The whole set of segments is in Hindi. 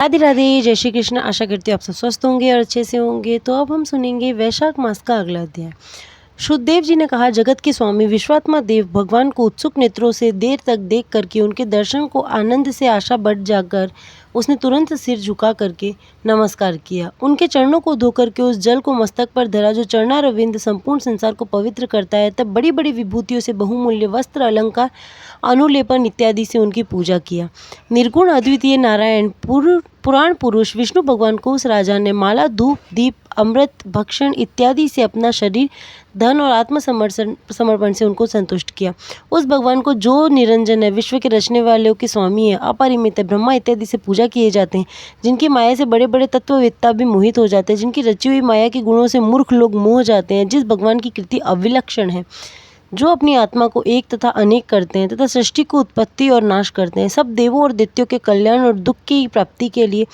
राधे राधे, जय श्री कृष्ण। आशा करती हूँ आप सब स्वस्थ होंगे और अच्छे से होंगे। तो अब हम सुनेंगे वैशाख मास का अगला अध्याय। शुद्धदेव जी ने कहा, जगत के स्वामी विश्वात्मा देव भगवान को उत्सुक नेत्रों से देर तक देख करके उनके दर्शन को आनंद से आशा बढ़ जाकर उसने तुरंत सिर झुका करके नमस्कार किया। उनके चरणों को धोकर के उस जल को मस्तक पर धरा जो चरणारविंद संपूर्ण संसार को पवित्र करता है। तब बड़ी बड़ी विभूतियों से बहुमूल्य वस्त्र, अलंकार, अनुलेपन इत्यादि से उनकी पूजा किया। निर्गुण अद्वितीय नारायण पुराण पुरुष विष्णु भगवान को उस राजा ने माला, धूप, दीप, अमृत, भक्षण इत्यादि से अपना शरीर, धन और समर्पण से उनको संतुष्ट किया। उस भगवान को जो निरंजन है, विश्व के रचने वालों के स्वामी है, अपरिमित है, ब्रह्मा इत्यादि से पूजा किए जाते हैं, जिनकी माया से बड़े बड़े तत्ववेत्ता भी मोहित हो जाते हैं, जिनकी रची हुई माया के गुणों से मूर्ख लोग मोह जाते हैं, जिस भगवान की कृति अविलक्षण है, जो अपनी आत्मा को एक तथा अनेक करते हैं तथा सृष्टि को उत्पत्ति और नाश करते हैं, सब देवों और दैत्यों के कल्याण और दुख की प्राप्ति के लिए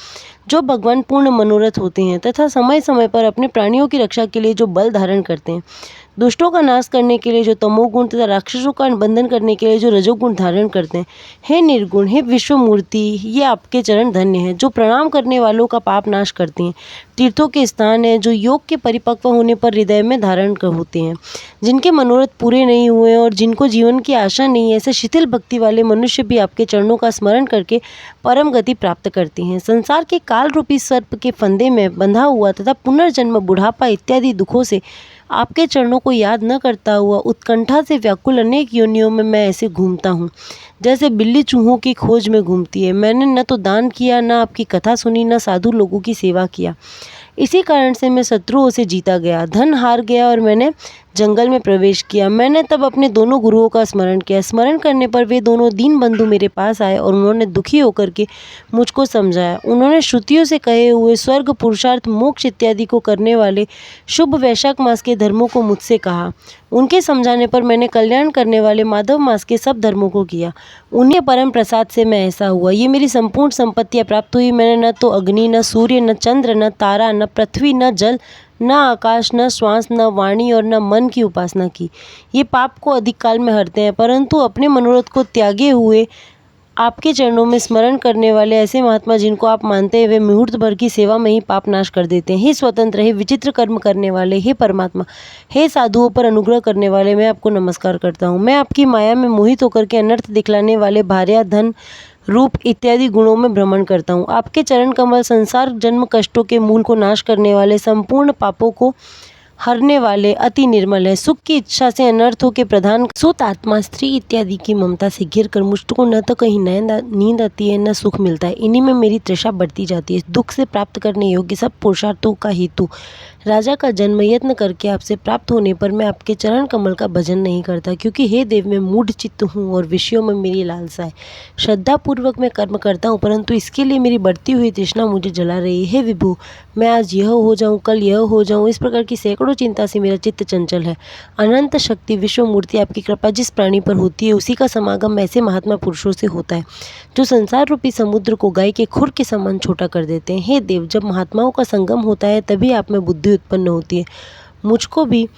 जो भगवान पूर्ण मनोरथ होते हैं, तथा समय समय पर अपने प्राणियों की रक्षा के लिए जो बल धारण करते हैं, दुष्टों का नाश करने के लिए जो तमोगुण तथा राक्षसों का बंधन करने के लिए जो रजोगुण धारण करते हैं। हे निर्गुण, हे विश्वमूर्ति, ये आपके चरण धन्य हैं, जो प्रणाम करने वालों का पाप नाश करते हैं। तीर्थों के स्थान है, जो योग के परिपक्व होने पर हृदय में धारण कर होते हैं, जिनके मनोरथ पूरे नहीं हुए और जिनको जीवन की आशा नहीं है, ऐसे शिथिल भक्ति वाले मनुष्य भी आपके चरणों का स्मरण करके परम गति प्राप्त करते हैं। संसार के काल रूपी सर्प के फंदे में बंधा हुआ तथा पुनर्जन्म, बुढ़ापा इत्यादि दुखों से आपके चरणों को याद न करता हुआ उत्कंठा से व्याकुल अनेक योनियों में मैं ऐसे घूमता हूँ, जैसे बिल्ली चूहों की खोज में घूमती है। मैंने न तो दान किया, न आपकी कथा सुनी, न साधु लोगों की सेवा किया। इसी कारण से मैं शत्रुओं से जीता गया, धन हार गया और मैंने जंगल में प्रवेश किया। मैंने तब अपने दोनों गुरुओं का स्मरण किया। स्मरण करने पर वे दोनों दीन बंधु मेरे पास आए और उन्होंने दुखी होकर के मुझको समझाया। उन्होंने श्रुतियों से कहे हुए स्वर्ग, पुरुषार्थ, मोक्ष इत्यादि को करने वाले शुभ वैशाख मास के धर्मों को मुझसे कहा। उनके समझाने पर मैंने कल्याण करने वाले माधव मास के सब धर्मों को किया। उन्हीं परम प्रसाद से मैं ऐसा हुआ। ये मेरी संपूर्ण संपत्तियाँ प्राप्त हुई। मैंने न तो अग्नि, न सूर्य, न चंद्र, न तारा, न पृथ्वी, न जल, न आकाश, न श्वास, न वाणी और न मन की उपासना की। ये पाप को अधिक काल में हरते हैं, परंतु अपने मनोरथ को त्यागे हुए आपके चरणों में स्मरण करने वाले ऐसे महात्मा जिनको आप मानते हैं, वे मुहूर्त भर की सेवा में ही पाप नाश कर देते हैं। हे स्वतंत्र, हे विचित्र कर्म करने वाले, हे परमात्मा, हे साधुओं पर अनुग्रह करने वाले, मैं आपको नमस्कार करता हूँ। मैं आपकी माया में मोहित होकर के अनर्थ दिखलाने वाले भार्या, धन, रूप इत्यादि गुणों में भ्रमण करता हूँ। आपके चरण कमल संसार जन्म कष्टों के मूल को नाश करने वाले, संपूर्ण पापों को हरने वाले, अति निर्मल है। सुख की इच्छा से अनर्थों के प्रधान, सुत, आत्मा, स्त्री इत्यादि की ममता से घिर कर मुझको न तो कहीं नींद आती है, न सुख मिलता है। इन्हीं में मेरी तृषा बढ़ती जाती है। दुख से प्राप्त करने योग्य सब पुरुषार्थों का हेतु राजा का जन्म यत्न करके आपसे प्राप्त होने पर मैं आपके चरण कमल का भजन नहीं करता, क्योंकि हे देव, मैं मूढ़ चित्त हूँ और विषयों में मेरी लालसा है। श्रद्धापूर्वक मैं कर्म करता हूँ, परंतु इसके लिए मेरी बढ़ती हुई तृष्णा मुझे जला रही है। हे विभु, मैं आज यह हो जाऊँ, कल यह हो जाऊँ, इस प्रकार की सैकड़ों चिंता से मेरा चित्त चंचल है। अनंत शक्ति विश्व मूर्ति, आपकी कृपा जिस प्राणी पर होती है, उसी का समागम ऐसे महात्मा पुरुषों से होता है, जो संसार रूपी समुद्र को गाय के खुर के समान छोटा कर देते हैं। हे देव, जब महात्माओं का संगम होता है, तभी आप में बुद्धि उत्पन्न होती है। मुझको भी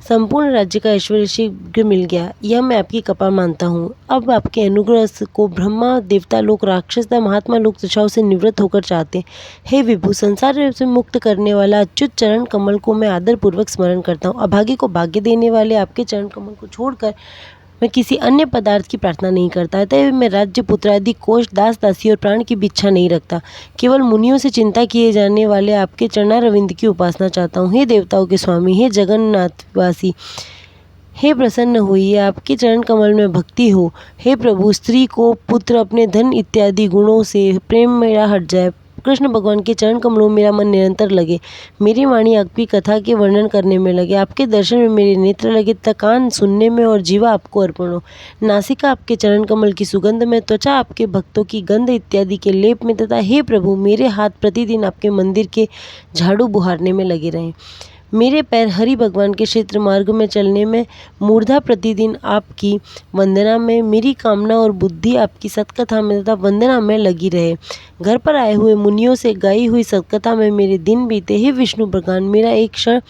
संपूर्ण राज्य का ऐश्वर्य शीघ्र मिल गया, यह मैं आपकी कृपा मानता हूँ। अब आपके अनुग्रह को ब्रह्मा, देवता लोग, राक्षस तथा महात्मा लोग तृषाओं से निवृत्त होकर चाहते हैं। हे विभु, संसार से मुक्त करने वाला अच्युत चरण कमल को मैं आदर पूर्वक स्मरण करता हूँ। अभागी को भाग्य देने वाले आपके चरण कमल को छोड़कर मैं किसी अन्य पदार्थ की प्रार्थना नहीं करता। अतः मैं राज्य, पुत्र आदि, कोष, दास दासी और प्राण की भी इच्छा नहीं रखता। केवल मुनियों से चिंता किए जाने वाले आपके चरणारविंद की उपासना चाहता हूँ। हे देवताओं के स्वामी, हे जगन्नाथवासी, हे प्रसन्न होइए, आपके चरण कमल में भक्ति हो। हे प्रभु, स्त्री को, पुत्र, अपने धन इत्यादि गुणों से प्रेम मेरा हट जाए। कृष्ण भगवान के चरण कमलों में मेरा मन निरंतर लगे। मेरी वाणी आपकी कथा के वर्णन करने में लगे। आपके दर्शन में मेरे नेत्र लगे तथा कान सुनने में और जीवा आपको अर्पण हो। नासिका आपके चरण कमल की सुगंध में, त्वचा आपके भक्तों की गंध इत्यादि के लेप में, तथा हे प्रभु, मेरे हाथ प्रतिदिन आपके मंदिर के झाड़ू बुहारने में लगे रहें। मेरे पैर हरि भगवान के क्षेत्र मार्ग में चलने में, मूर्धा प्रतिदिन आपकी वंदना में, मेरी कामना और बुद्धि आपकी सतकथा में तथा वंदना में लगी रहे। घर पर आए हुए मुनियों से गाई हुई सतकथा में मेरे दिन बीते। हे विष्णु भगवान, मेरा एक क्षण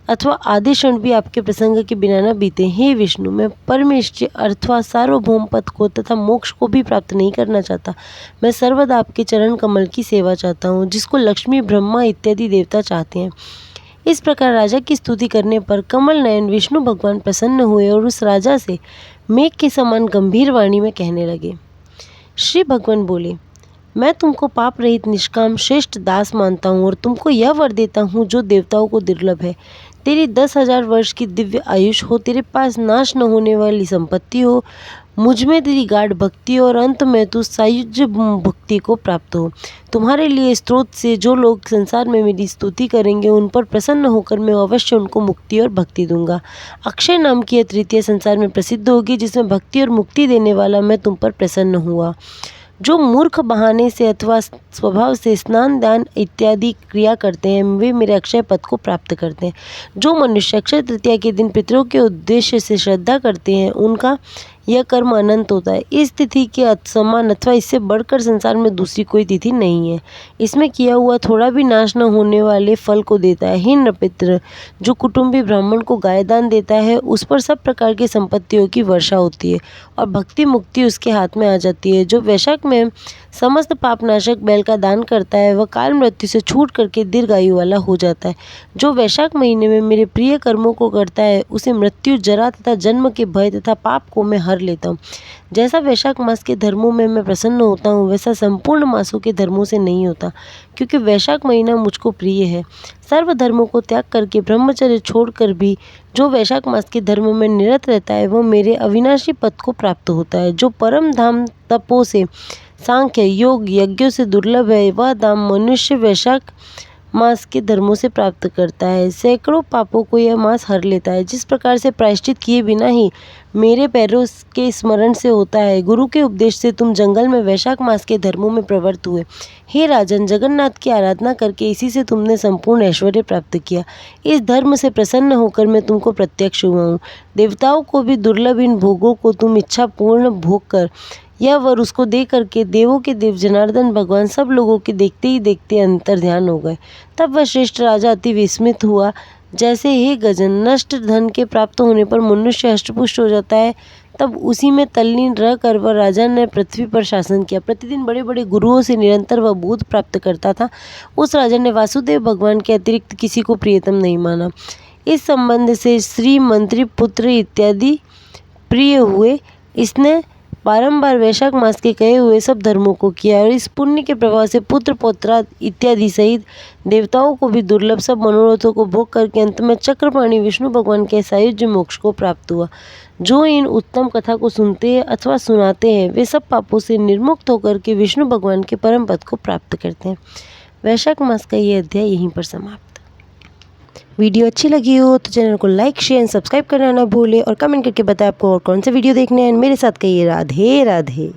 अथवा आधे क्षण भी आपके प्रसंग के बिना न बीते। हे विष्णु, मैं परमेष्टि अथवा सार्वभौम पद को तथा मोक्ष को भी प्राप्त नहीं करना चाहता। मैं सर्वदा आपके चरण कमल की सेवा चाहता हूँ, जिसको लक्ष्मी, ब्रह्मा इत्यादि देवता चाहते हैं। इस प्रकार राजा की स्तुति करने पर कमल नयन विष्णु भगवान प्रसन्न हुए और उस राजा से मेघ के समान गंभीर वाणी में कहने लगे। श्री भगवान बोले, मैं तुमको पाप रहित निष्काम श्रेष्ठ दास मानता हूँ और तुमको यह वर देता हूँ जो देवताओं को दुर्लभ है। तेरी 10,000 वर्ष की दिव्य आयुष हो, तेरे पास नाश न होने वाली संपत्ति हो, मुझ में तेरी गाढ़ भक्ति और अंत में तू सायुज्य भक्ति को प्राप्त हो। तुम्हारे लिए स्त्रोत से जो लोग संसार में मेरी स्तुति करेंगे, उन पर प्रसन्न होकर मैं अवश्य उनको मुक्ति और भक्ति दूंगा। अक्षय नाम की यह तृतीय संसार में प्रसिद्ध होगी, जिसमें भक्ति और मुक्ति देने वाला मैं तुम पर प्रसन्न हुआ। जो मूर्ख बहाने से अथवा स्वभाव से स्नान दान इत्यादि क्रिया करते हैं, वे मेरे अक्षय पद को प्राप्त करते हैं। जो मनुष्य अक्षय तृतीया के दिन पितरों के उद्देश्य से श्रद्धा करते हैं, उनका यह कर्म अनंत होता है। इस तिथि के समान अथवा इससे बढ़कर संसार में दूसरी कोई तिथि नहीं है। इसमें किया हुआ थोड़ा भी नाश न होने वाले फल को देता है। हे नृपित्र, जो कुटुंबी ब्राह्मण को गाय दान देता है, उस पर सब प्रकार की संपत्तियों की वर्षा होती है और भक्ति मुक्ति उसके हाथ में आ जाती है। जो वैशाख में समस्त पापनाशक बैल का दान करता है, वह काल मृत्यु से छूट करके दीर्घायु वाला हो जाता है। जो वैशाख महीने में मेरे प्रिय कर्मों को करता है, उसे मृत्यु, जरा तथा जन्म के भय तथा पाप को मैं हर लेता हूँ। जैसा वैशाख मास के धर्मों में मैं प्रसन्न होता हूँ, वैसा संपूर्ण मासों के धर्मों से नहीं होता, क्योंकि वैशाख महीना मुझको प्रिय है। सर्व धर्मों को त्याग करके ब्रह्मचर्य छोड़कर भी जो वैशाख मास के धर्म में निरत रहता है, वह मेरे अविनाशी पद को प्राप्त होता है। जो परम धाम तपों से, सांख्य योग यज्ञों से दुर्लभ है, वह धाम मनुष्य वैशाख मास के धर्मों से प्राप्त करता है। सैकड़ों पापों को यह मास हर लेता है। जिस प्रकार से प्रायश्चित किए बिना ही मेरे पैरों के स्मरण से होता है, गुरु के उपदेश से तुम जंगल में वैशाख मास के धर्मों में प्रवृत्त हुए। हे राजन, जगन्नाथ की आराधना करके इसी से तुमने संपूर्ण ऐश्वर्य प्राप्त किया। इस धर्म से प्रसन्न होकर मैं तुमको प्रत्यक्ष हुआ हूँ। देवताओं को भी दुर्लभ इन भोगों को तुम इच्छा पूर्ण भोग कर यह वर उसको दे करके देवों के देव जनार्दन भगवान सब लोगों के देखते ही देखते अंतर ध्यान हो गए। तब वह श्रेष्ठ राजा अति विस्मित हुआ। जैसे हे गजन, नष्ट धन के प्राप्त होने पर मनुष्य हष्टपुष्ट हो जाता है, तब उसी में तल्लीन रह कर वह राजा ने पृथ्वी पर शासन किया। प्रतिदिन बड़े बड़े गुरुओं से निरंतर वह बोध प्राप्त करता था। उस राजा ने वासुदेव भगवान के अतिरिक्त किसी को प्रियतम नहीं माना। इस संबंध से श्री मंत्री पुत्र इत्यादि प्रिय हुए। इसने बारंबार वैशाख मास के कहे हुए सब धर्मों को किया और इस पुण्य के प्रभाव से पुत्र पौत्र इत्यादि सहित देवताओं को भी दुर्लभ सब मनोरथों को भोग करके अंत में चक्रपाणी विष्णु भगवान के सायुज्य मोक्ष को प्राप्त हुआ। जो इन उत्तम कथा को सुनते हैं अथवा सुनाते हैं, वे सब पापों से निर्मुक्त होकर के विष्णु भगवान के परम पद को प्राप्त करते हैं। वैशाख मास का ये अध्याय यहीं पर समाप्त। वीडियो अच्छी लगी हो तो चैनल को लाइक शेयर एंड सब्सक्राइब करना ना भूलें और कमेंट करके बताएं आपको और कौन से वीडियो देखने हैं। मेरे साथ कहिए राधे राधे।